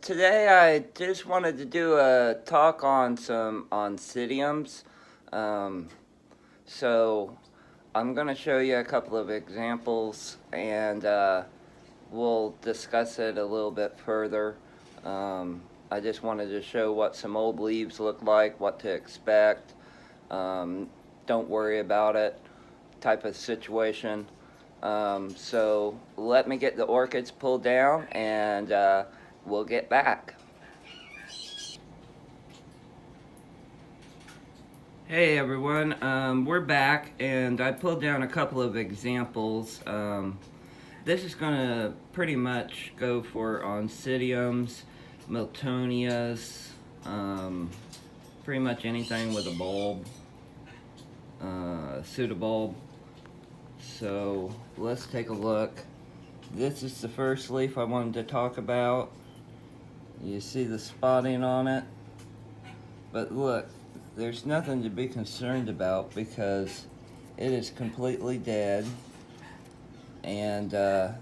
Today I just wanted to do a talk on some Oncidiums. Um, so I'm going to show you a couple of examples and we'll discuss it a little bit further. I just wanted to show what some old leaves look like, what to expect. Don't worry about it type of situation. So let me get the orchids pulled down and we'll get back. Hey everyone, we're back and I pulled down a couple of examples. This is going to pretty much go for Oncidiums, Miltonias, pretty much anything with a bulb, pseudobulb. So let's take a look. This is the first leaf I wanted to talk about. You see the spotting on it? But look, there's nothing to be concerned about because it is completely dead. And the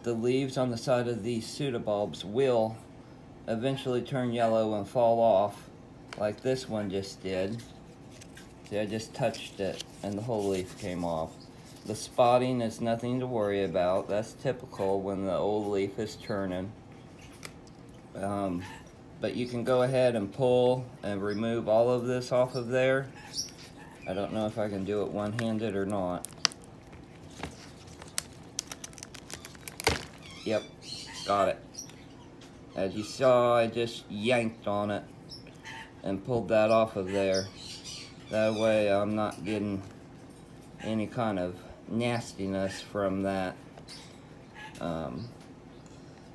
leaves on the side of these pseudobulbs will eventually turn yellow and fall off, like this one just did. See, I just touched it and the whole leaf came off. The spotting is nothing to worry about. That's typical when the old leaf is turning. But you can go ahead and pull and remove all of this off of there. I don't know if I can do it one-handed or not. Yep, got it. As you saw, I just yanked on it and pulled that off of there. That way I'm not getting any kind of nastiness from that.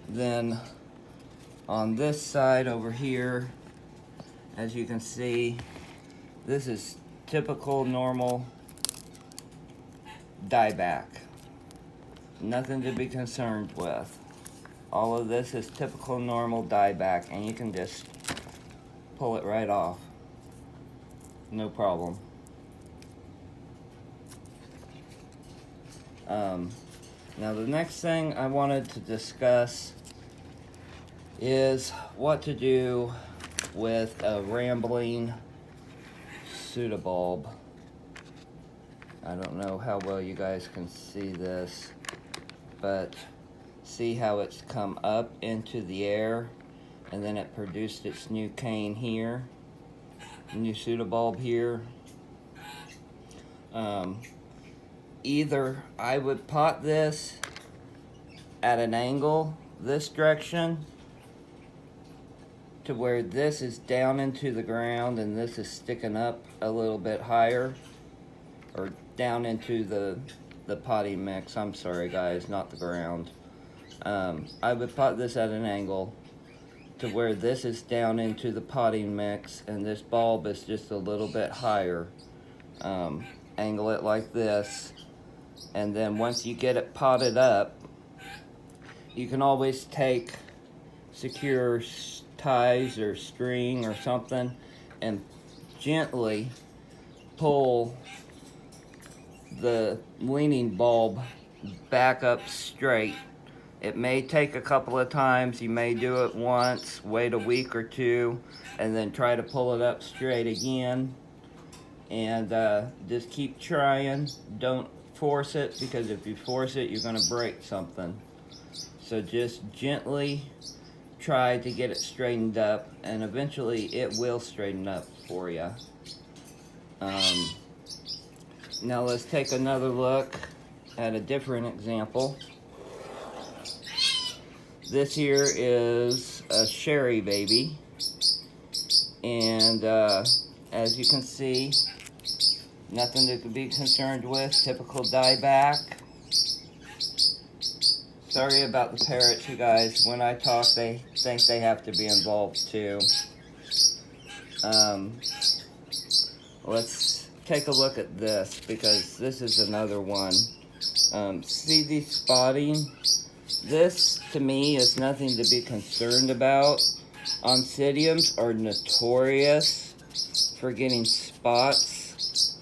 Then on this side over here, as you can see, this is typical normal dieback. Nothing to be concerned with. All of this is typical normal dieback, and you can just pull it right off. No problem. Now the next thing I wanted to discuss is what to do with a rambling pseudobulb. I don't know how well you guys can see this, but see how it's come up into the air and then it produced its new cane here, new pseudobulb here. Either I would pot this at an angle this direction to where this is down into the ground and this is sticking up a little bit higher, or down into the potting mix. I'm sorry guys, not the ground. I would pot this at an angle to where this is down into the potting mix and this bulb is just a little bit higher. Angle it like this, and then once you get it potted up, you can always take secure ties or string or something and gently pull the leaning bulb back up straight. It may take a couple of times. You may do it once, wait a week or two, and then try to pull it up straight again. And just keep trying. Don't force it, because if you force it, you're going to break something. So just gently try to get it straightened up, and eventually it will straighten up for you. Now let's take another look at a different example. This here is a Sherry baby, and as you can see, nothing to be concerned with, typical dieback. Sorry about the parrots, you guys. When I talk, they think they have to be involved too. Let's take a look at this, because this is another one. See the spotting? This, to me, is nothing to be concerned about. Oncidiums are notorious for getting spots.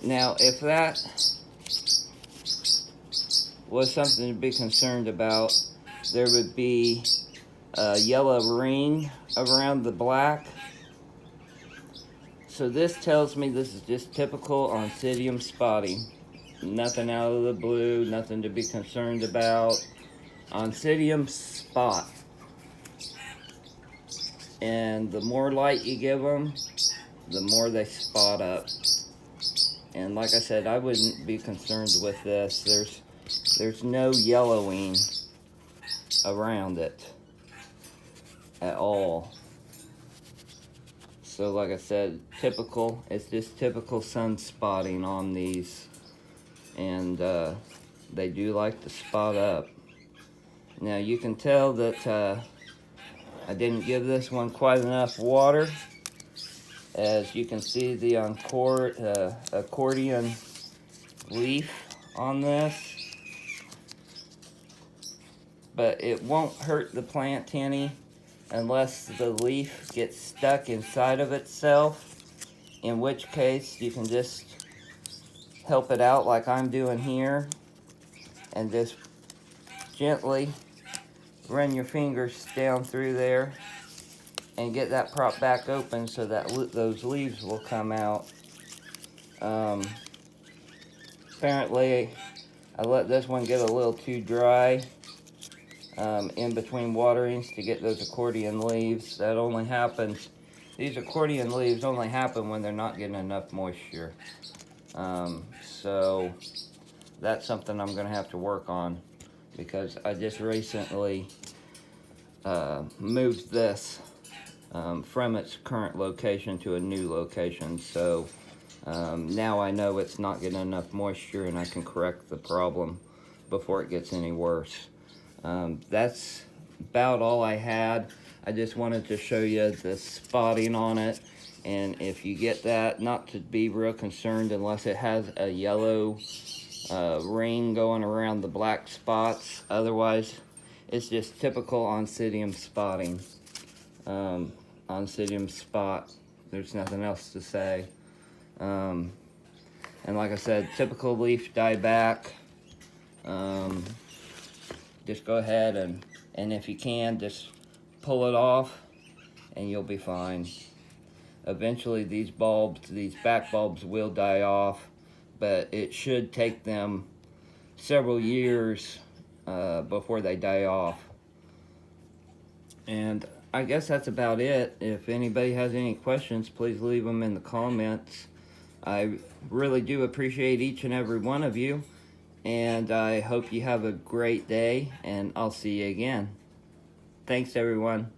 Now, if that was something to be concerned about, there would be yellow ring around the black. So this tells me this is just typical Oncidium spotting. Nothing out of the blue, nothing to be concerned about. Oncidium spot. And the more light you give them, the more they spot up. And like I said, I wouldn't be concerned with this. There's no yellowing around it at all. So like I said, typical, it's just typical sun spotting on these. And they do like to spot up. Now you can tell that I didn't give this one quite enough water. As you can see the accordion leaf on this. But it won't hurt the plant any unless the leaf gets stuck inside of itself, in which case you can just help it out like I'm doing here and just gently run your fingers down through there and get that prop back open so that those leaves will come out. Apparently I let this one get a little too dry in between waterings to get those accordion leaves. That only happens, these accordion leaves only happen when they're not getting enough moisture. So that's something I'm going to have to work on, because I just recently moved this from its current location to a new location. So now I know it's not getting enough moisture and I can correct the problem before it gets any worse. That's about all I had. I just wanted to show you the spotting on it, and if you get that, not to be real concerned unless it has a yellow ring going around the black spots. Otherwise, it's just typical Oncidium spotting. Oncidium spot. There's nothing else to say. And like I said, typical leaf dieback. Just go ahead and if you can, just pull it off and you'll be fine. Eventually these bulbs, these back bulbs will die off, but it should take them several years before they die off. And I guess that's about it. If anybody has any questions, please leave them in the comments. I really do appreciate each and every one of you, and I hope you have a great day, and I'll see you again. Thanks, everyone.